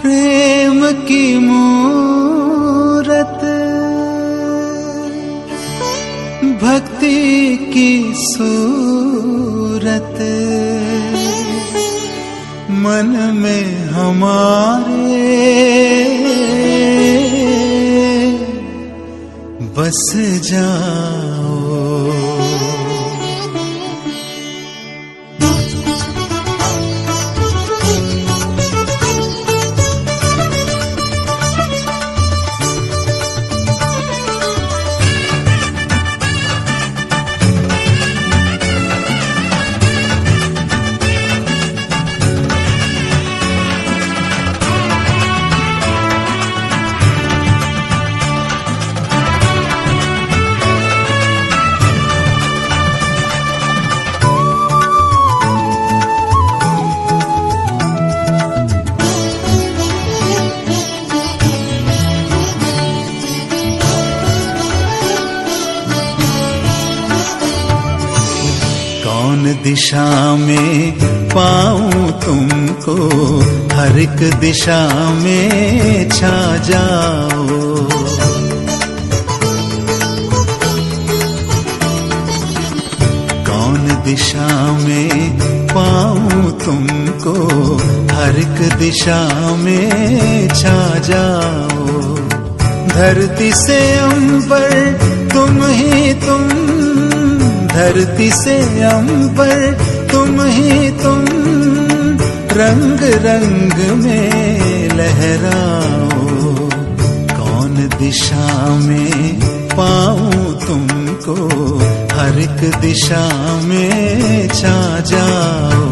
प्रेम की मूरत, भक्ति की सूरत मन में हमारे बस जाओ। दिशा में पाऊं तुमको, हर एक दिशा में छा जाओ। कौन दिशा में पाऊं तुमको, हर एक दिशा में छा जाओ। धरती से अंबर तुम ही तुम, धरती से अंबर तुम ही तुम, रंग रंग में लहराओ। कौन दिशा में पाऊं तुमको, हर एक दिशा में छा जाओ।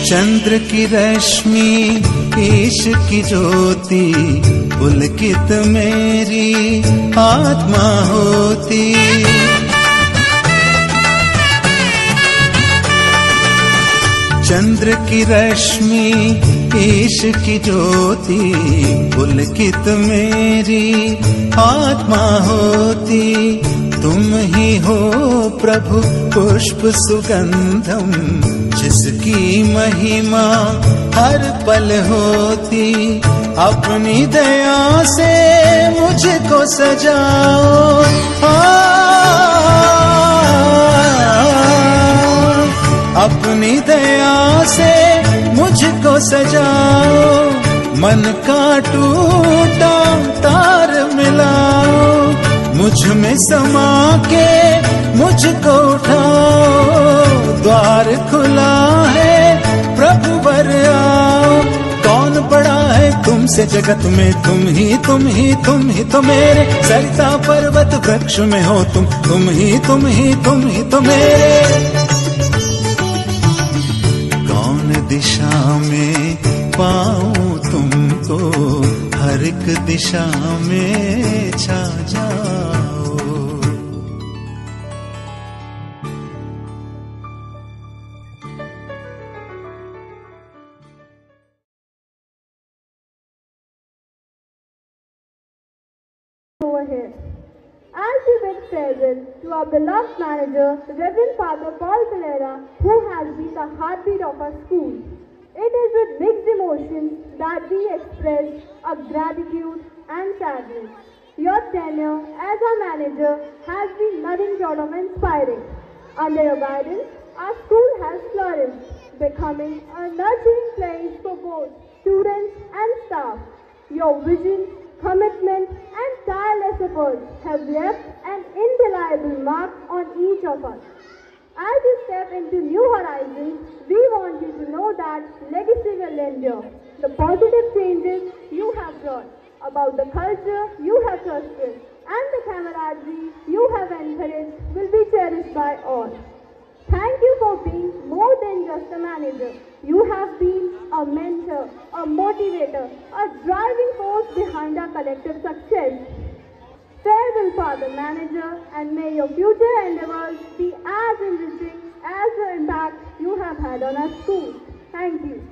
चंद्र की रश्मि ईश की ज्योति, पुलकित मेरी आत्मा होती। चंद्र की रश्मि ईश की ज्योति, पुलकित मेरी आत्मा होती। तुम ही हो प्रभु पुष्प सुगंधम, जिसकी महिमा हर पल होती। अपनी दया से मुझको सजाओ, अपनी दया से मुझको सजाओ। मन का टूटा तार मिलाओ, मुझ में समा के मुझको उठाओ। द्वार खुला है प्रभु वर आओ। कौन बड़ा है तुमसे जगत में, तुम ही तुम ही तुम ही तो मेरे। सरिता पर्वत वृक्ष में हो तुम, तुम ही तुम ही तुम ही तो मेरे। कौन दिशा में पाऊं तुमको, हर एक दिशा में छा जाओ। Over here. As we bid farewell to our beloved manager, Reverend Father Paul Calera, who has been the heartbeat of our school, it is with mixed emotions that we express our gratitude and sadness. Your tenure as our manager has been nothing short of inspiring. Under your guidance, our school has flourished, becoming a nurturing place for both students and staff. Your vision, commitment and tireless efforts have left an indelible mark on each of us. As you step into new horizons, we want you to know that legacy will endure. The positive changes you have brought, about the culture you have trusted, and the camaraderie you have encouraged will be cherished by all. Thank you for being more than just a manager. You have been a mentor, a motivator, a driving force behind our collective success. Farewell, Father Manager, and may your future endeavors be as enriching as the impact you have had on our school. Thank you.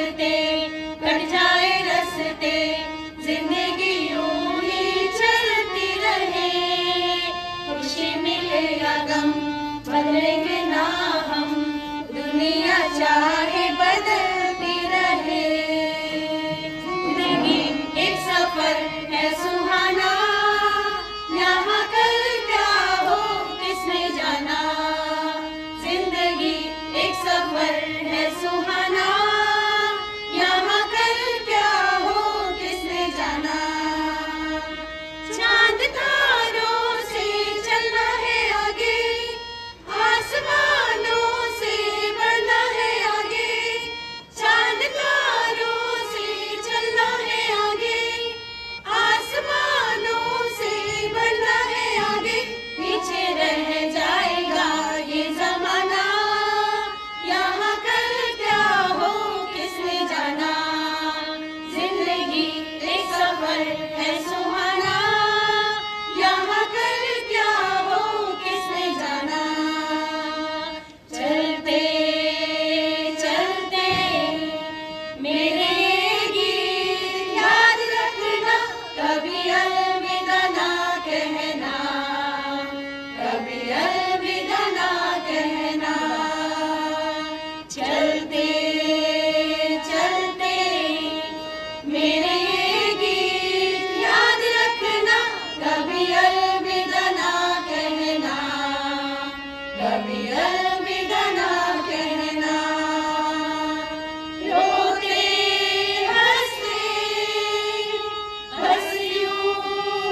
चलते cut जाए रस्ते, जिंदगी यूं ही चलती रहे। खुशी मिले या गम बदलेंगे ना हम, दुनिया चाहे बदलती रहे। जिंदगी एक सफर है सुहाना, यहाँ कल क्या हो किसने जाना। जिंदगी एक सफर है सुहाना, यहाँ कल क्या हो किसने जाना। चांद तारों से चलना है आगे, आसमानों से बढ़ना है आगे। चांद तारों से चलना है आगे, आसमानों से बढ़ना है आगे। पीछे रह जाएगा ये जमाना, यहाँ कल क्या हो किसने जाना। जिंदगी एक सफर है सुहाना, यहाँ कल क्या हो किसने जाना। चलते चलते मेरे गीत याद रखना, कभी अलविदा ना कहना, कभी अलविदा ना कहना। चलते चलते मेरे गीत याद रखना, कभी अलविदा ना कहना, कभी अलविदा ना कहना। रोते हंसते बस यूं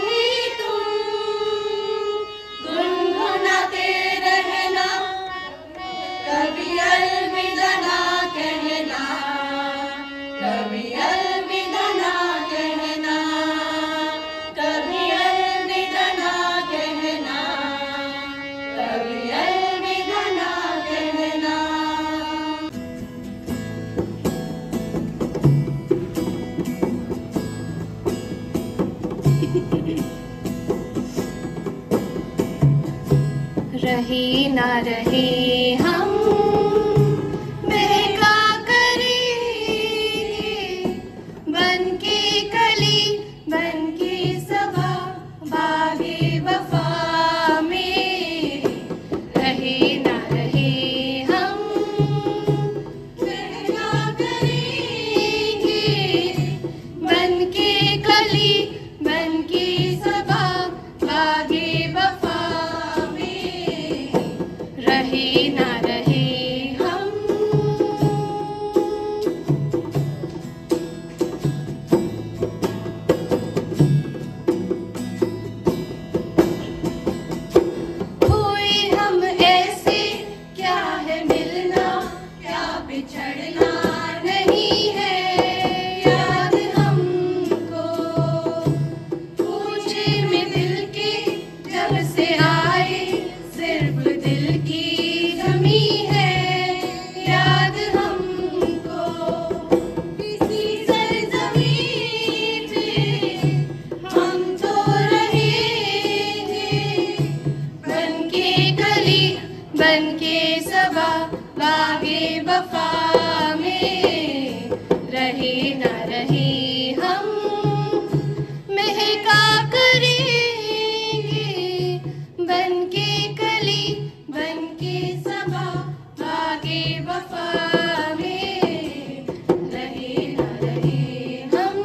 ही तुम गुनगुनाते रहना, कभी अलविदा ना कहना, कभी अलविदा ना कहना, कभी अलविदा ना कहना, कभी अलविदा ना कहना। रहे ना रहे हम महका करेंगे, बन के कली बन के सबा बागे वफा में। रहे ना रहे हम महका करेंगे, बन के कली बन के सबा बागे वफा में। रहे ना रहे हम। हुए हम ऐसे, क्या है मिलना क्या बिछड़ना नहीं है याद हमको। पूछे में दिल के जब से आए, सिर्फ दिल की कमी है याद हमको। किसी सरज़मीं पे हम तो रहेंगे, बन के कली बन के सबा बागे वफा में। रहे ना रहे हम महका करेंगे, बन के कली बन के सबा बागे वफा में। रहे ना रहे हम।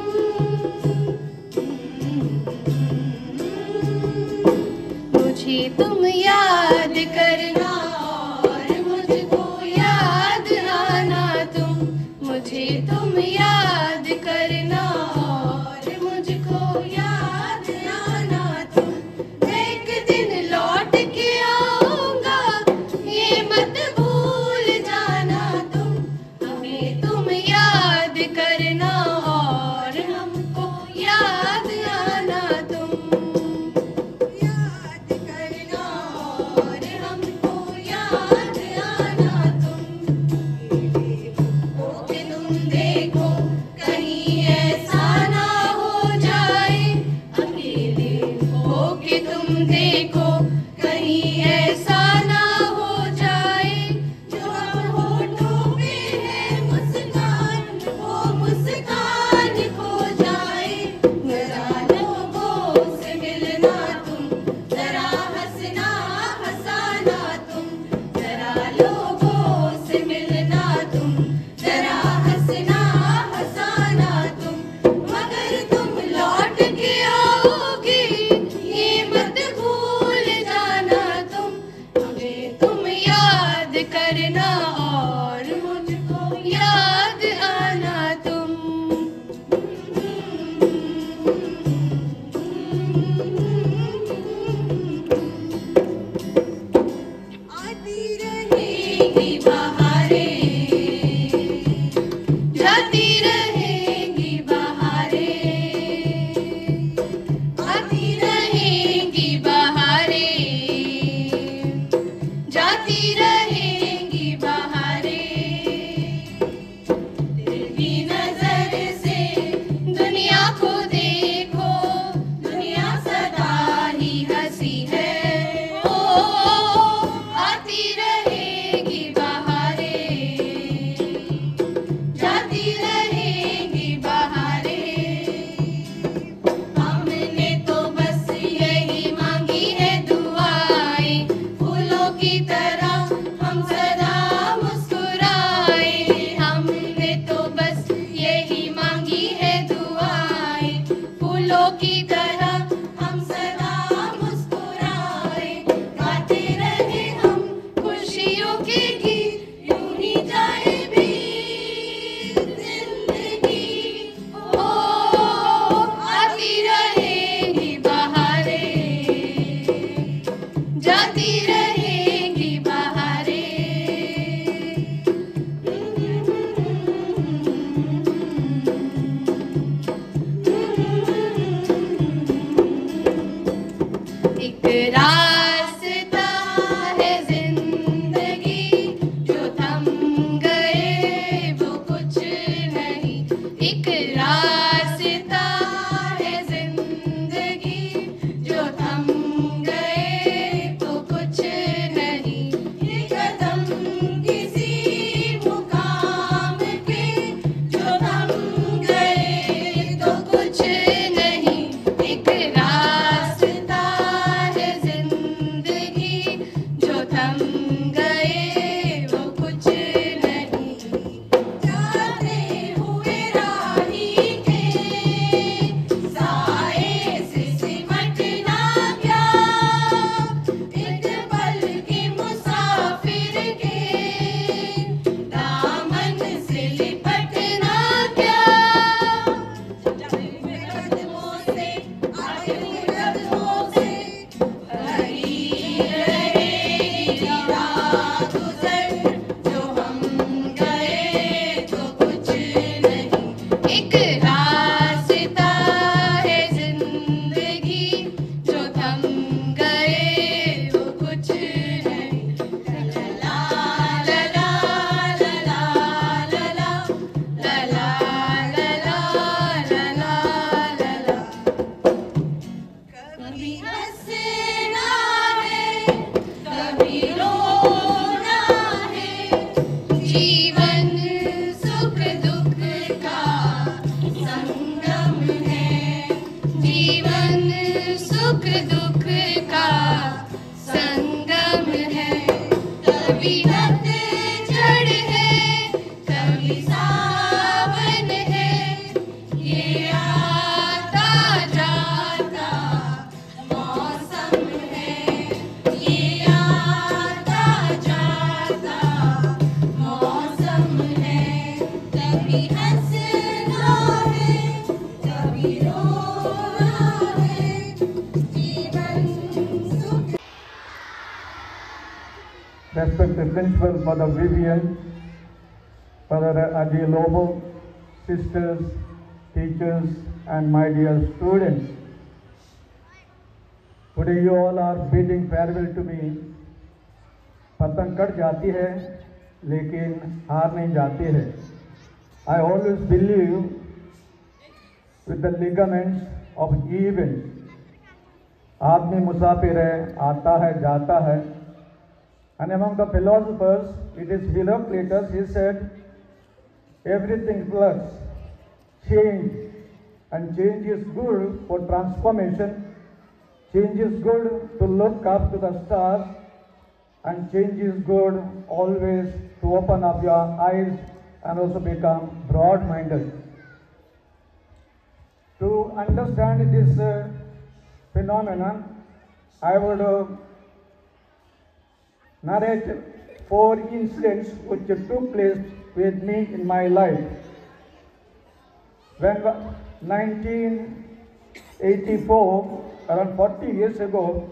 मुझे तुम याद करना और मुझको याद आना तुम। मुझे तुम याद करना और मुझको याद आना तुम। मैं एक दिन लौट के आऊंगा, ये मत भूल जाना तुम। हमें तुम याद करना और हमको याद आना तुम। याद करना और हमको याद आना तुम। तुम देखो कहीं ऐसा जाती रहेंगी बहारें, आती रहेंगी बहारें, जाती रहेंगी बहारें। दिल की नजर से दुनिया को देखो, दुनिया सदा ही हंसी है। ओ आती रहेगी बहारें, जाती रहेगी बहारें। हमने तो बस यही मांगी है दुआएं, फूलों की तरह हम सदा मुस्कुराए। हमने तो बस यही मांगी है दुआएं, फूलों की तरह हम सदा मुस्कुराए। गाते रहे हम खुशियों के गीत, यूं ही जाए भी जिंदगी। ओ आती रहेगी बहारें, जाती रहेगी बहारें। एक रास्ता है जिंदगी, जो थम गए वो कुछ नहीं। एक रास्ता है जिंदगी, जो थम गए तो कुछ नहीं। ये कदम किसी मुकाम के, जो थम गए तो कुछ नहीं। एक रास्ता है जिंदगी, जो थम गए वो कुछ नहीं। जाते हुए राही के साए से सिमटना क्या, एक पल के मुसाफिर के दामन से लिपटना क्या। जाते हुए कदमों से, आते हुए कदमों से भरी रहेगी राह गुजर, जो हम गए तो कुछ नहीं। एक रास्ता है जिंदगी, जो थम गए वो कुछ नहीं। ला ला ला ला ला ला ला ला ला ला ला ला ला। कभी हंसना है, कभी रोना है, जीवन सुख दुख का संगम है। जीवन सुख दुख का संगम है। कभी पतझड़ है, कभी सावन है, ये आता जाता मौसम है। ये आता जाता मौसम है। कभी हंसना है, कभी रोना है, जीवन सुख। Respected Principal Mother Vivian, Father Adi Lobo, sisters, teachers, and my dear students. Today you all are bidding farewell to me. पतंग कट जाती है लेकिन हार नहीं जाती है. I always believe with the ligaments of events. आदमी मुसाफिर है, आता है, जाता है. And among the philosophers, it is Heraclitus, he said, everything flux, change, and change is good for transformation. Change is good to look up to the stars, and change is good always to open up your eyes and also become broad-minded. To understand this phenomenon, I would narrate 4 incidents which took place with me in my life. When 1984, around 40 years ago,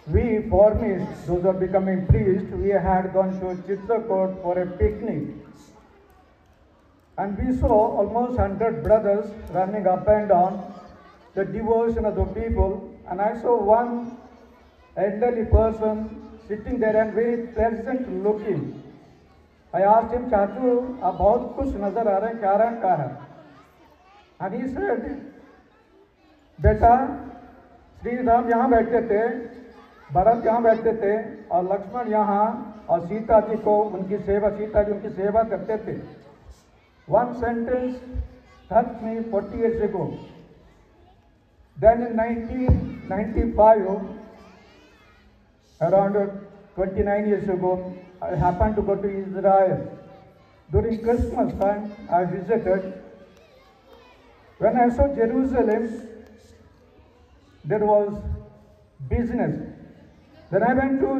we formists, those who are becoming priests, we had gone to Chitrakoot for a picnic. And we saw almost 100 brothers running up and down, the devotion of the people. And I saw one elderly person sitting there and very pleasant looking. I asked him, चाचू आप बहुत खुश नजर आ रहे हैं, कारण क्या है? And he said, बेटा श्री राम यहाँ बैठते थे, भरत यहाँ बैठते थे और लक्ष्मण यहाँ, और सीता जी को उनकी सेवा, सीता जी उनकी सेवा करते थे. One sentence touched me 40 years ago. Then in 1995, around 29 years ago, I happened to go to Israel. During Christmas time, I visited. When I saw Jerusalem, there was business. Then I went to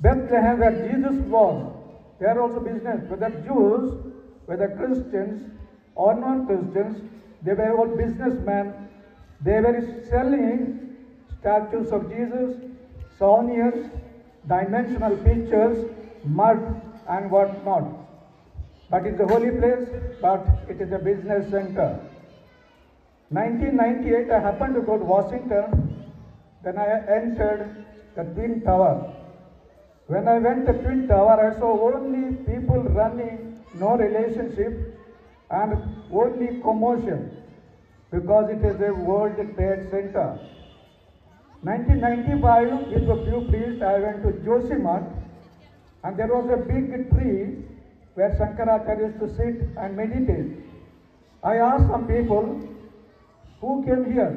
Bethlehem where Jesus was. There also business. Whether Jews, whether Christians or non-Christians, they were all businessmen. They were selling statues of Jesus, souvenirs, dimensional pictures, mud and what not. But it's a holy place, but it is a business center. 1998, I happened to go to Washington. Then I entered the Twin Tower. When I went to Twin Tower, I saw only people running, no relationship, and only commotion, because it is a World Trade Center. 1995, with a few priests, I went to Josimat, and there was a big tree where Shankaracharya used to sit and meditate. I asked some people, who came here?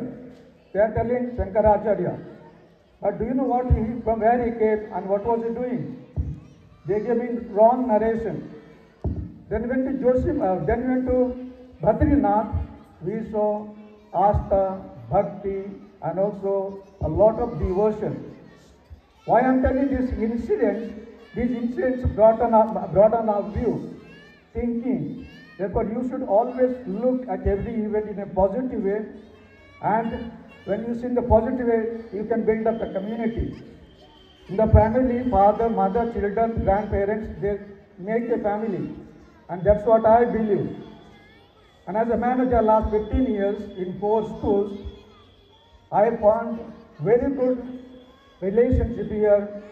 They are telling Shankaracharya. But do you know what from where he came and what was he doing? They gave me wrong narration. Then we went to Josimat, then we went to Badrinath. We saw Asta, Bhakti, and also a lot of devotion. Why I am telling this incident? These incidents brought on our view, thinking. Therefore, you should always look at every event in a positive way, and when you see in the positive way, you can build up a community. In the family, father, mother, children, grandparents, they make a family, and that's what I believe. And as a manager last 15 years in 4 schools, I found very good relationship here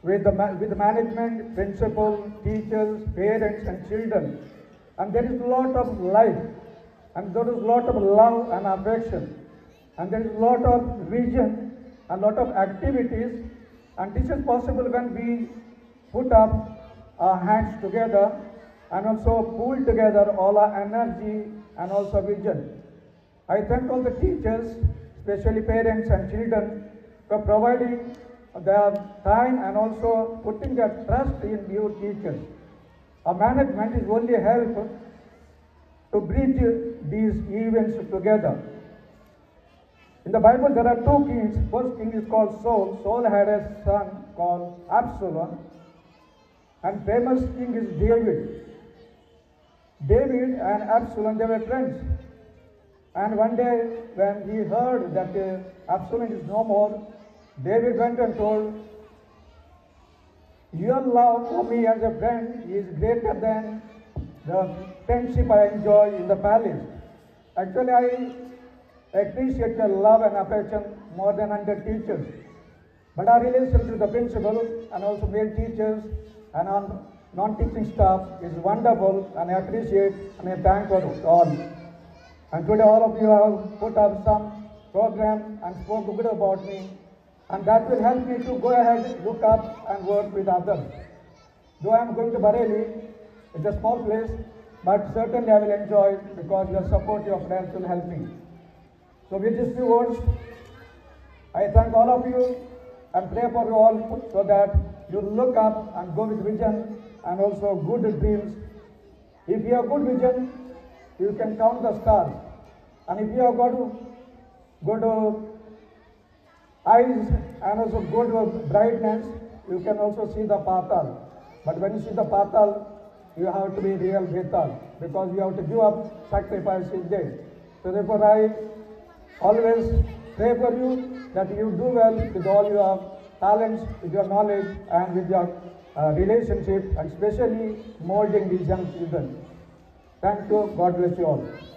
with the management, principal, teachers, parents and children. And there is a lot of life, and there is a lot of love and affection, and there is a lot of vision and a lot of activities, and this is possible when we put up our hands together and also pool together all our energy and also vision. I thank all the teachers, especially parents and children, for providing their time and also putting their trust in your teachers. Our management is only help to bridge these events together. In the Bible, there are 2 kings. First king is called Saul. Saul had a son called Absalom. And famous king is David. David and Absalom, they were friends. And one day, when he heard that Absalom is no more, David went and told, your love for me as a friend is greater than the friendship I enjoy in the palace. Actually, I appreciate your love and affection more than 100 teachers. But our relationship with the principal and also male teachers and our non-teaching staff is wonderful, and I appreciate and I thank for all. And today all of you have put up some program and spoke good about me, and that will help me to go ahead, look up and work with others. Though I am going to Bareilly, it's a small place, but certainly I will enjoy it because your support, your friends will help me. So with these few words, I thank all of you and pray for you all so that you look up and go with vision and also good dreams. If you have good vision, you can count the stars. And if you have got good eyes and also good brightness, you can also see the patal. But when you see the patal, you have to be real betal, because you have to give up sacrifice each day. So therefore I always pray for you that you do well with all your talents, with your knowledge and with your relationship, and especially molding these young children. Thank you. God bless you all.